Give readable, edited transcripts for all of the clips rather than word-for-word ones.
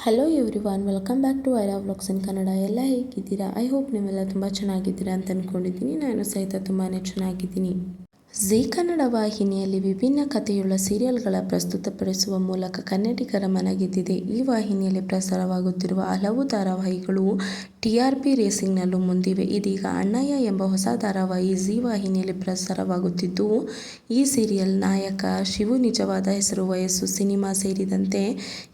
Hello everyone, welcome back to Aira vlogs in Kannada. ಎಲ್ಲ ಹೇಗಿದ್ದೀರಾ? I hope ನೀವೆಲ್ಲ ತುಂಬ ಚೆನ್ನಾಗಿದ್ದೀರಾ ಅಂತ ಅಂದ್ಕೊಂಡಿದ್ದೀನಿ. ನಾನು ಸಹಿತ ತುಂಬಾ ಚೆನ್ನಾಗಿದ್ದೀನಿ. ಝೀ ಕನ್ನಡ ವಾಹಿನಿಯಲ್ಲಿ ವಿಭಿನ್ನ ಕಥೆಯುಳ್ಳ ಸೀರಿಯಲ್ಗಳ ಪ್ರಸ್ತುತಪಡಿಸುವ ಮೂಲಕ ಕನ್ನಡಿಗರ ಮನಗೆದ್ದಿದೆ. ಈ ವಾಹಿನಿಯಲ್ಲಿ ಪ್ರಸಾರವಾಗುತ್ತಿರುವ ಹಲವು ಧಾರಾವಾಹಿಗಳು TRP ರೇಸಿಂಗ್ನಲ್ಲೂ ಮುಂದಿವೆ. ಇದೀಗ ಅಣ್ಣಯ್ಯ ಎಂಬ ಹೊಸ ಧಾರಾವಾಹಿ ಝೀ ವಾಹಿನಿಯಲ್ಲಿ ಪ್ರಸಾರವಾಗುತ್ತಿದ್ದು, ಈ ಸೀರಿಯಲ್ ನಾಯಕ ಶಿವು ನಿಜವಾದ ಹೆಸರು, ವಯಸ್ಸು, ಸಿನಿಮಾ ಸೇರಿದಂತೆ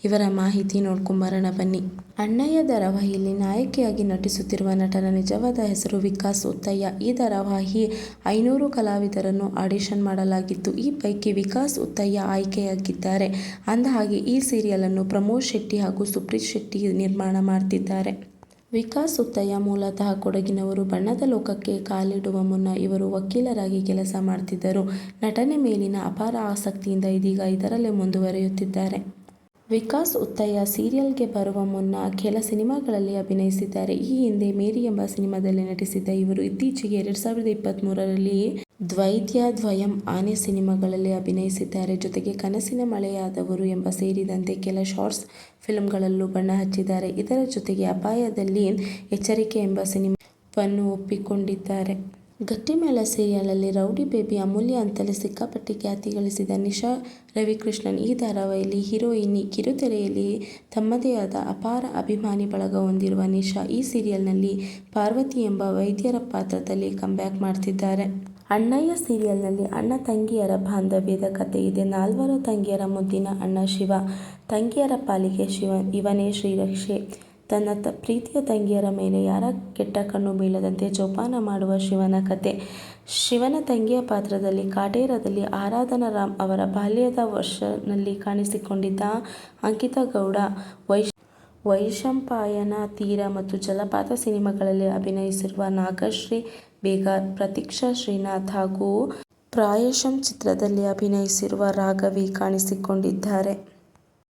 ಇವರ ಮಾಹಿತಿ ನೋಡ್ಕೊಂಬರೋಣ ಬನ್ನಿ. ಅಣ್ಣಯ್ಯ ಧಾರಾವಾಹಿಯಲ್ಲಿ ನಾಯಕಿಯಾಗಿ ನಟಿಸುತ್ತಿರುವ ನಟನ ನಿಜವಾದ ಹೆಸರು ವಿಕಾಸ್ ಉತ್ತಯ್ಯ. ಈ ಧಾರಾವಾಹಿ 500 ಕಲಾವಿದರನ್ನು ಆಡಿಷನ್ ಮಾಡಲಾಗಿತ್ತು. ಈ ಪೈಕಿ ವಿಕಾಸ್ ಉತ್ತಯ್ಯ ಆಯ್ಕೆಯಾಗಿದ್ದಾರೆ. ಅಂದಹಾಗೆ ಈ ಸೀರಿಯಲ್ ಅನ್ನು ಪ್ರಮೋದ್ ಶೆಟ್ಟಿ ಹಾಗೂ ಸುಪ್ರೀತ್ ಶೆಟ್ಟಿ ನಿರ್ಮಾಣ ಮಾಡ್ತಿದ್ದಾರೆ. ವಿಕಾಸ್ ಉತ್ತಯ್ಯ ಮೂಲತಃ ಕೊಡಗಿನವರು. ಬಣ್ಣದ ಲೋಕಕ್ಕೆ ಕಾಲಿಡುವ ಮುನ್ನ ಇವರು ವಕೀಲರಾಗಿ ಕೆಲಸ ಮಾಡ್ತಿದ್ದರು. ನಟನೆ ಮೇಲಿನ ಅಪಾರ ಆಸಕ್ತಿಯಿಂದ ಇದೀಗ ಇದರಲ್ಲೇ ಮುಂದುವರಿಯುತ್ತಿದ್ದಾರೆ. ವಿಕಾಸ್ ಉತ್ತಯ್ಯ ಸೀರಿಯಲ್ಗೆ ಬರುವ ಮುನ್ನ ಕೆಲ ಸಿನಿಮಾಗಳಲ್ಲಿ ಅಭಿನಯಿಸಿದ್ದಾರೆ. ಈ ಹಿಂದೆ ಮೇರಿ ಎಂಬ ಸಿನಿಮಾದಲ್ಲಿ ನಟಿಸಿದ್ದ ಇವರು ಇತ್ತೀಚೆಗೆ 2023ರಲ್ಲಿ ದ್ವೈತ್ಯದ್ವಯಂ, ಆನೆ ಸಿನಿಮಾಗಳಲ್ಲಿ ಅಭಿನಯಿಸಿದ್ದಾರೆ. ಜೊತೆಗೆ ಕನಸಿನ ಮಳೆಯಾದವರು ಎಂಬ ಸೇರಿದಂತೆ ಕೆಲ ಶಾರ್ಟ್ಸ್ ಫಿಲ್ಮ್ಗಳಲ್ಲೂ ಬಣ್ಣ ಹಚ್ಚಿದ್ದಾರೆ. ಇದರ ಜೊತೆಗೆ ಅಪಾಯದಲ್ಲಿ ಎಚ್ಚರಿಕೆ ಎಂಬ ಸಿನಿಮಾವನ್ನು ಒಪ್ಪಿಕೊಂಡಿದ್ದಾರೆ. ಗಟ್ಟಿಮೇಳ ಸೀರಿಯಲಲ್ಲಿ ರೌಡಿ ಬೇಬಿ ಅಮೂಲ್ಯ ಅಂತಲೇ ಸಿಕ್ಕಾಪಟ್ಟೆ ಖ್ಯಾತಿ ಗಳಿಸಿದ ನಿಶಾ ರವಿಕೃಷ್ಣನ್ ಈ ಧಾರಾವಾಹಿಯಲ್ಲಿ ಹೀರೋಯಿನಿ. ಕಿರುತೆರೆಯಲ್ಲಿ ತಮ್ಮದೇ ಆದ ಅಪಾರ ಅಭಿಮಾನಿ ಬಳಗ ಹೊಂದಿರುವ ನಿಶಾ ಈ ಸೀರಿಯಲ್ನಲ್ಲಿ ಪಾರ್ವತಿ ಎಂಬ ವೈದ್ಯರ ಪಾತ್ರದಲ್ಲಿ ಕಮ್ಬ್ಯಾಕ್ ಮಾಡ್ತಿದ್ದಾರೆ. ಅಣ್ಣಯ್ಯ ಸೀರಿಯಲ್ನಲ್ಲಿ ಅಣ್ಣ ತಂಗಿಯರ ಬಾಂಧವ್ಯದ ಕಥೆ ಇದೆ. 4 ತಂಗಿಯರ ಮುದ್ದಿನ ಅಣ್ಣ ಶಿವ. ತಂಗಿಯರ ಪಾಲಿಗೆ ಇವನೇ ಶ್ರೀರಕ್ಷೆ. ತನ್ನ ಪ್ರೀತಿಯ ತಂಗಿಯರ ಮೇಲೆ ಯಾರ ಕೆಟ್ಟ ಕಣ್ಣು ಬೀಳದಂತೆ ಜೋಪಾನ ಮಾಡುವ ಶಿವನ ಕತೆ. ಶಿವನ ತಂಗಿಯ ಪಾತ್ರದಲ್ಲಿ ಕಾಟೇರದಲ್ಲಿ ಆರಾಧನಾ ರಾಮ್, ಅವರ ಬಾಲ್ಯದ ವರ್ಷನಲ್ಲಿ ಕಾಣಿಸಿಕೊಂಡಿದ್ದ ಅಂಕಿತಾ ಗೌಡ, ವೈಶಂಪಾಯನ ತೀರ ಮತ್ತು ಜಲಪಾತ ಸಿನಿಮಾಗಳಲ್ಲಿ ಅಭಿನಯಿಸಿರುವ ನಾಗಶ್ರೀ ಬೇಗಾರ್, ಪ್ರತೀಕ್ಷಾ ಶ್ರೀನಾಥ್ ಹಾಗೂ ಪ್ರಾಯಶಃ ಚಿತ್ರದಲ್ಲಿ ಅಭಿನಯಿಸಿರುವ ರಾಘವಿ ಕಾಣಿಸಿಕೊಂಡಿದ್ದಾರೆ.